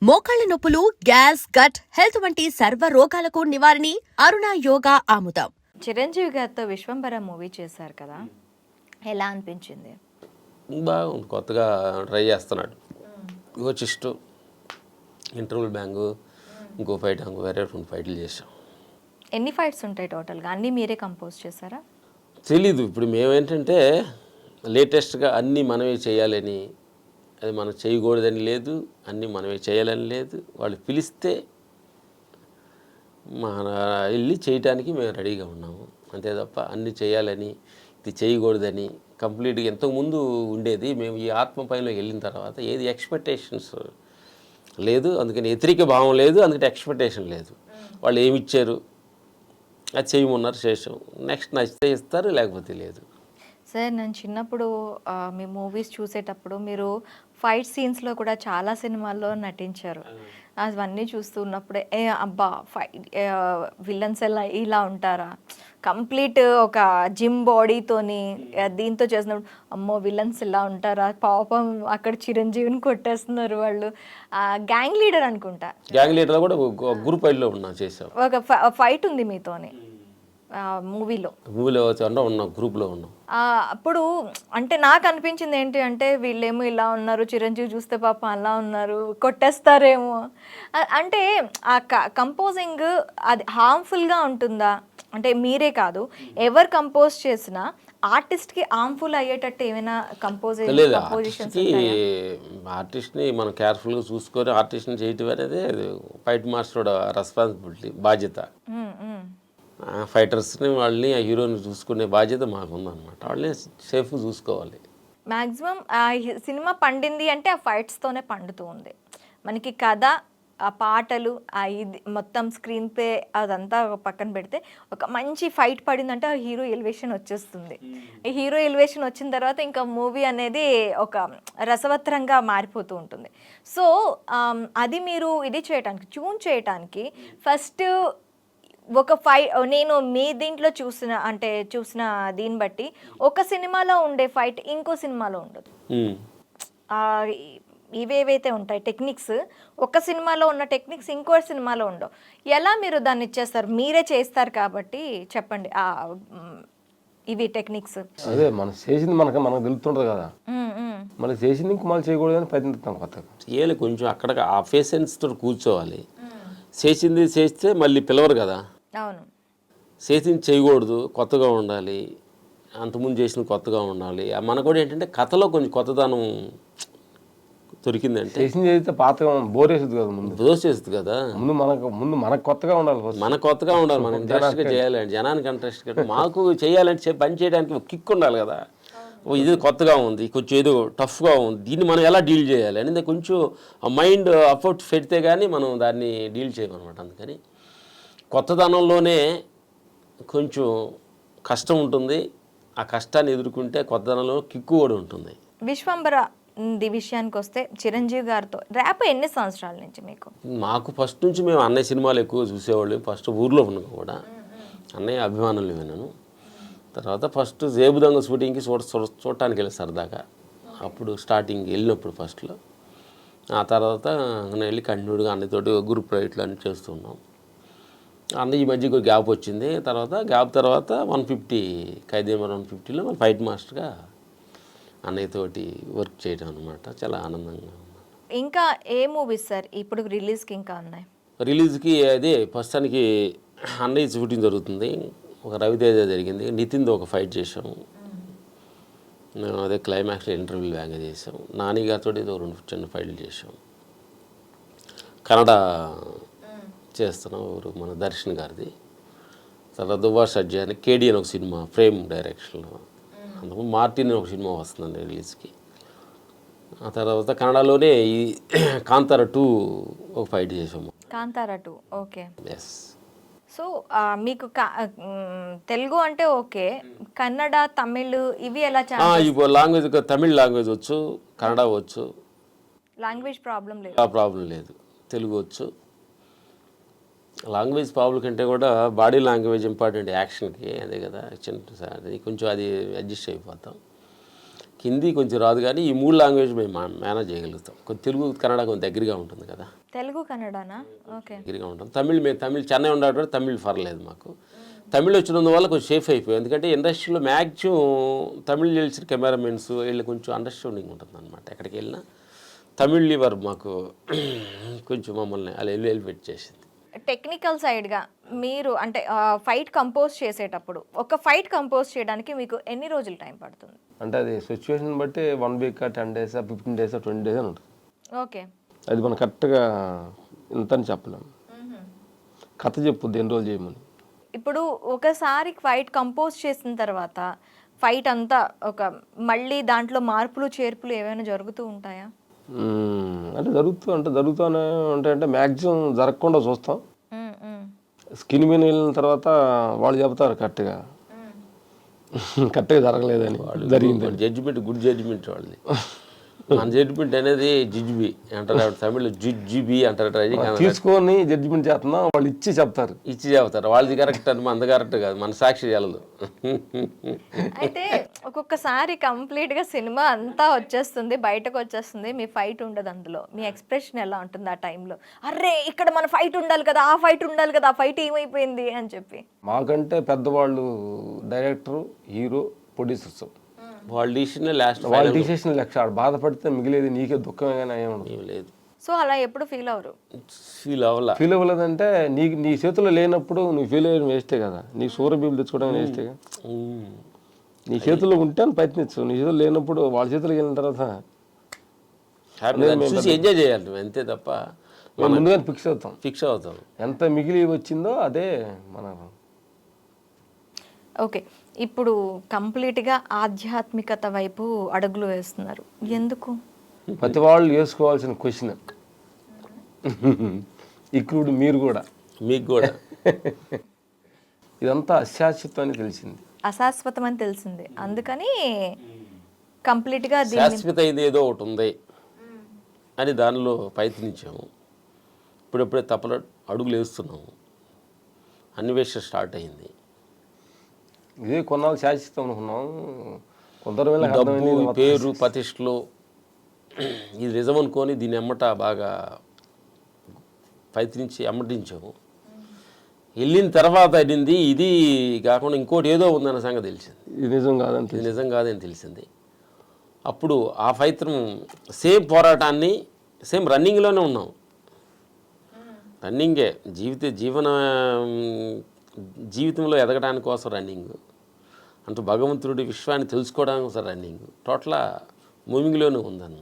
మోకాళ్ల నొప్పులు, gas, gut health వంటి సర్వ రోగాలకు నివారణి అరుణ యోగా ఆముదం. చిరంజీవి గారితో విశ్వంబర మూవీ చేశారు కదా, ఎలా అనిపించింది? బాగుంది, కొత్తగా ట్రై చేస్తున్నాడు. ఇంకో చిస్టు ఇంటర్వల్ బ్యాంగు, ఇంకో ఫైట్, ఇంకో వేరే 2 ఫైట్లు చేసాం. ఎన్ని ఫైట్స్ ఉంటాయి టోటల్గా? అన్నీ మీరే కంపోజ్ చేశారా? తెలీదు. ఇప్పుడు మేమేంటంటే లేటెస్ట్గా అన్నీ మనమే చేయాలని, అది మనం చేయకూడదని లేదు, అన్నీ మనమే చేయాలని లేదు. వాళ్ళు పిలిస్తే మన వెళ్ళి చేయటానికి మేము రెడీగా ఉన్నాము, అంతే తప్ప అన్నీ చేయాలని, ఇది చేయకూడదని కంప్లీట్గా ఎంతకుముందు ఉండేది. మేము ఈ ఆత్మ పైనలోకి వెళ్ళిన తర్వాత ఏది ఎక్స్పెక్టేషన్స్ లేదు, అందుకని వ్యతిరేక భావం లేదు, అందుకని ఎక్స్పెక్టేషన్ లేదు. వాళ్ళు ఏమి ఇచ్చారు అది చేయమన్నారు, చేసాం. నెక్స్ట్ నచ్చితే ఇస్తారు, లేకపోతే లేదు. సార్, నేను చిన్నప్పుడు మీ మూవీస్ చూసేటప్పుడు మీరు ఫైట్ సీన్స్లో కూడా చాలా సినిమాల్లో నటించారు. అవన్నీ చూస్తున్నప్పుడే అబ్బా విలన్స్ ఇలా ఉంటారా, కంప్లీట్ ఒక జిమ్ బాడీతోని దీంతో చేసినప్పుడు అమ్మో విలన్స్ ఇలా ఉంటారా, పాపం అక్కడ చిరంజీవిని కొట్టేస్తున్నారు వాళ్ళు. గ్యాంగ్ లీడర్ అనుకుంటా, గ్యాంగ్ లీడర్ కూడా గ్రూప్ ఫైట్లో ఉన్నా, చేసాం. ఒక ఫైట్ ఉంది మీతోని మూవీలో ఉన్నాం, గ్రూప్లో ఉన్నాం. అప్పుడు అంటే నాకు అనిపించింది ఏంటి అంటే, వీళ్ళేమో ఇలా ఉన్నారు, చిరంజీవి చూస్తే పాప అలా ఉన్నారు, కొట్టేస్తారేమో అంటే. ఆ కంపోజింగ్ అది హార్మ్ఫుల్గా ఉంటుందా అంటే? మీరే కాదు, ఎవరు కంపోజ్ చేసినా ఆర్టిస్ట్కి హార్మ్ఫుల్ అయ్యేటట్టు ఏమైనా కంపోజిషన్స్? ఆర్టిస్ట్ని మనం కేర్ఫుల్గా చూసుకొని ఆర్టిస్ట్ని చేయటం అనేది ఫైట్ మాస్టర్ రెస్పాన్సిబిలిటీ, బాధ్యత. ఫైటర్స్ని వాళ్ళని, ఆ హీరోని చూసుకునే బాధ్యత మాకు ఉందన్నమాట. వాళ్ళని సేఫ్గా చూసుకోవాలి. మ్యాక్సిమం ఆ సినిమా పండింది అంటే ఆ ఫైట్స్తోనే పండుతూ ఉంది. మనకి కథ, ఆ పాటలు, ఆ ఇది మొత్తం స్క్రీన్ ప్లే అదంతా పక్కన పెడితే ఒక మంచి ఫైట్ పడిందంటే ఆ హీరో ఎలివేషన్ వచ్చేస్తుంది. ఈ హీరో ఎలివేషన్ వచ్చిన తర్వాత ఇంకా మూవీ అనేది ఒక రసవత్తరంగా మారిపోతూ ఉంటుంది. సో అది మీరు ఇది చేయటానికి, ట్యూన్ చేయటానికి ఫస్ట్ ఒక నేను మీ దీంట్లో చూసిన దీన్ని బట్టి ఒక సినిమాలో ఉండే ఫైట్ ఇంకో సినిమాలో ఉండదు. ఇవేవైతే ఉంటాయి టెక్నిక్స్, ఒక సినిమాలో ఉన్న టెక్నిక్స్ ఇంకో సినిమాలో ఉండవు. ఎలా మీరు దాన్ని ఇచ్చేస్తారు? మీరే చేస్తారు కాబట్టి చెప్పండి ఇవి టెక్నిక్స్. అదే మనం చేసింది మనకు తెలుస్తుంటుంది కదా, మనకి చేసింది ఇంక మళ్ళీ చేయకూడదని ప్రయత్నిస్తాం కొత్తగా. చేయాలి, కొంచెం అక్కడ ఆ పేషెన్స్తో కూర్చోవాలి. చేసింది చేస్తే మళ్ళీ పిలవరు కదా. అవును, చేసింది చేయకూడదు, కొత్తగా ఉండాలి. అంతకుముందు చేసిన కొత్తగా ఉండాలి. మనకు కూడా ఏంటంటే కథలో కొంచెం కొత్తదనం దొరికిందంటే, చేసింది అయితే పాతగా బోర్ వేస్తుంది కదా, దోష చేస్తుంది కదా. ముందు మనకు కొత్తగా ఉండాలి, మనకు కొత్తగా ఉండాలి, మనం ఇంట్రెస్ట్గా చేయాలంటే, జనానికి ఇంట్రెస్ట్గా. మాకు చేయాలంటే పని చేయడానికి ఒక కిక్ ఉండాలి కదా. ఇది కొత్తగా ఉంది, కొంచెం ఏదో టఫ్గా ఉంది, దీన్ని మనం ఎలా డీల్ చేయాలి అనేది కొంచెం మైండ్ అఫోర్ట్ పెడితే కానీ మనం దాన్ని డీల్ చేయమన్నమాట. అందుకని కొత్తదనంలోనే కొంచెం కష్టం ఉంటుంది. ఆ కష్టాన్ని ఎదుర్కొంటే కొత్తదనంలో కిక్కు కూడా ఉంటుంది. విశ్వంబర విషయానికి వస్తే, చిరంజీవి గారితో ర్యాప్ ఎన్ని సంవత్సరాల నుంచి మీకు? మాకు ఫస్ట్ నుంచి మేము అన్నయ్య సినిమాలు ఎక్కువ చూసేవాళ్ళు. ఫస్ట్ ఊర్లో ఉన్నాం కూడా అన్నయ్య అభిమానులు విన్నాను. తర్వాత ఫస్ట్ జేబుదంగ షూటింగ్కి చూడటానికి వెళ్ళి సరదాగా, అప్పుడు స్టార్టింగ్ వెళ్ళినప్పుడు ఫస్ట్లో. ఆ తర్వాత వెళ్ళి కంటిన్యూడ్గా అన్నయ్యతోటి గ్రూప్ రైట్లు అన్నీ చేస్తున్నాం. అన్నయ్య ఈ మధ్యకు గ్యాప్ వచ్చింది. గ్యాప్ తర్వాత 150 ఖైదీమర్ 150లో మన ఫైట్ మాస్టర్గా అన్నయ్యతోటి వర్క్ చేయడం అనమాట. చాలా ఆనందంగా ఉంది. ఇంకా ఏ మూవీస్ సార్ ఇప్పుడు రిలీజ్కి ఇంకా ఉన్నాయి? రిలీజ్కి అదే ప్రస్తుతానికి అన్నయ్య షూటింగ్ జరుగుతుంది. ఒక రవితేజ జరిగింది, నితిన్తో ఒక ఫైట్ చేసాము. అదే క్లైమాక్స్లో ఇంటర్వ్యూ బ్యాంగ్ చేసాం. నాని గారితో 2 చిన్న ఫైట్లు చేసాం. కన్నడ చేస్తున్నాం, మన దర్శన్ గారిది. తర్వాత దువ్వా సజ్జా అని కేడి అని ఒక సినిమా ఫ్రేమ్ డైరెక్షన్లో, అందుకు మార్టిన్ ఒక సినిమా వస్తుందండి రిలీజ్కి. ఆ తర్వాత కన్నడలోనే ఈ కాంతార 2 ఒక ఫైట్ చేసాము. కాంతార 2, ఓకే. ఎస్. సో మీకు తెలుగు అంటే ఓకే, కన్నడ, తమిళ్ ఇవి ఎలా? ఇప్పుడు లాంగ్వేజ్, తమిళ్ లాంగ్వేజ్ వచ్చు, కన్నడ వచ్చు, లాంగ్వేజ్ ప్రాబ్లం లేదు. ప్రాబ్లం లేదు. తెలుగు వచ్చు. లాంగ్వేజ్ ప్రాబ్లం కంటే కూడా బాడీ లాంగ్వేజ్ ఇంపార్టెంట్ యాక్షన్కి, అదే కదా అది కొంచెం అది అడ్జస్ట్ అయిపోతాం. హిందీ కొంచెం రాదు, కానీ ఈ 3 లాంగ్వేజ్ మేము మేనేజ్ చేయగలుగుతాం. కొంచెం తెలుగు, కన్నడ కొంచెం దగ్గరగా ఉంటుంది కదా. తెలుగు కన్నడనా? ఓకే. దగ్గరగా ఉంటాం. మేము తమిళ్ చెన్నై ఉండేటప్పుడు తమిళ్ పర్లేదు మాకు. తమిళ్ వచ్చినందువల్ల కొంచెం సేఫ్ అయిపోయాం. ఎందుకంటే ఇండస్ట్రీలో మ్యాక్సిమం తమిళ్ తెలిసిన కెమెరామెన్స్ వీళ్ళు కొంచెం అండర్స్టాండింగ్ ఉంటుంది అనమాట. ఎక్కడికి వెళ్ళినా తమిళ్ లివర్ మాకు కొంచెం మమ్మల్ని అలా ఎలివేట్ చేసింది. టెక్నికల్ సైడ్గా మీరు అంటే ఫైట్ కంపోజ్ చేసేటప్పుడు ఒక ఫైట్ కంపోజ్ చేయడానికి మీకు ఎన్ని రోజులు టైం పడుతుంది? అంటే అది సిచ్యువేషన్ బట్టి 1 వీక్ 10 days 15 days 20 days అని ఉంటుంది. ఓకే. అది మనం కరెక్ట్గా ఇంత అని చెప్పలేము. కథ చెప్పుద్ది ఎన్ని రోజులు చేయమని. ఇప్పుడు ఒకసారి ఫైట్ కంపోజ్ చేసిన తర్వాత ఫైట్ అంతా మళ్ళీ దాంట్లో మార్పులు చేర్పులు ఏమైనా జరుగుతూ ఉంటాయా? అంటే జరుగుతూనే ఉంటాయంటే మ్యాక్సిమం జరగకుండా చూస్తాం. స్కిన్ మీద వెళ్ళిన తర్వాత వాళ్ళు చెప్తారు కరెక్ట్గా జరగలేదని, జరిగింది. జడ్జిమెంట్ గుడ్ జడ్జిమెంట్ వాళ్ళది. మన జడ్జిమెంట్ అనేది జిజ్బి అంటారు తమిళ్లో, జిజ్బి అంటారు. తీసుకొని జడ్జిమెంట్ చేస్తున్నాం, వాళ్ళు ఇచ్చి చెప్తారు వాళ్ళది కరెక్ట్ అని మనది కరెక్ట్ కాదు, మన సాక్షి చాలదు. అయితే ఒక్కొక్కసారి కంప్లీట్గా సినిమా అంతా వచ్చేస్తుంది, బయటకు వచ్చేస్తుంది, మీ ఫైట్ ఉండదు అందులో. మీ ఎక్స్ప్రెషన్ ఎలా ఉంటుంది ఆ టైంలో? అర్రే ఇక్కడ మన ఫైట్ ఉండాలి కదా, ఆ ఫైట్ ఉండాలి కదా, ఆ ఫైట్ ఏమైపోయింది అని చెప్పి. మాకంటే పెద్దవాళ్ళు డైరెక్టర్, హీరో, ప్రొడ్యూసర్స్ వాళ్ళ డిసిషన్ లెక్క బాధపడితే మిగిలేదు నీకే దుఃఖమే కానీ ఏం లేదు. సో అలా ఎప్పుడు ఫీల్ అవ్వరు? ఫీల్ అవ్వలేదంటే నీ చేతిలో లేనప్పుడు నువ్వు ఫీల్ అయ్యడం వేస్టే కదా. నీ సూర్యబీబులు తెచ్చుకోవడం వేస్టేగా. నీ చేతుల్లో ఉంటే ప్రయత్నించు, నీ చేతులు లేనప్పుడు వాళ్ళ చేతులకు వెళ్ళిన తర్వాత ఎంజాయ్ చేయాలి అంతే తప్ప మనం ముందుగానే ఫిక్స్ అవుతాం. ఎంత మిగిలి వచ్చిందో అదే మన. ఓకే, ఇప్పుడు కంప్లీట్గా ఆధ్యాత్మికత వైపు అడుగులు వేస్తున్నారు, ఎందుకు? ప్రతి వాళ్ళు వేసుకోవాల్సిన క్వశ్చన్, ఇక్కడ మీరు కూడా, మీకు కూడా ఇదంతా అశాశ్వతం అని తెలిసింది. అశాశ్వతం అని తెలిసింది, అందుకని కంప్లీట్గా శాశ్వత ఏదో ఒకటి ఉంది అని దానిలో ప్రయత్నించాము. ఇప్పుడెప్పుడే తప్పల అడుగులు వేస్తున్నాము, అన్వేషణ స్టార్ట్ అయింది. ఇదే కొన్నాళ్ళు శాశ్వతం అనుకున్నాం, కొందరు డబ్బు, పేరు, ప్రతిష్టలు ఇది నిజం అనుకొని దీన్ని ఎమ్మట బాగా ప్రయత్నించి అమ్మటించాము. వెళ్ళిన తర్వాత అయింది ఇది కాకుండా ఇంకోటి ఏదో ఉందన్న సంగతి తెలిసింది. ఇది నిజం కాదని తెలిసింది. అప్పుడు ఆ ప్రయత్నం సేమ్ పోరాటాన్ని సేమ్ రన్నింగ్లోనే ఉన్నాం. రన్నింగే జీవితంలో ఎదగడానికి కోసం రన్నింగ్, అంటూ భగవంతుడి విశ్వాన్ని తెలుసుకోవడానికి కోసం రన్నింగ్, టోటల్ మూవింగ్లోనే ఉందన్నమాట.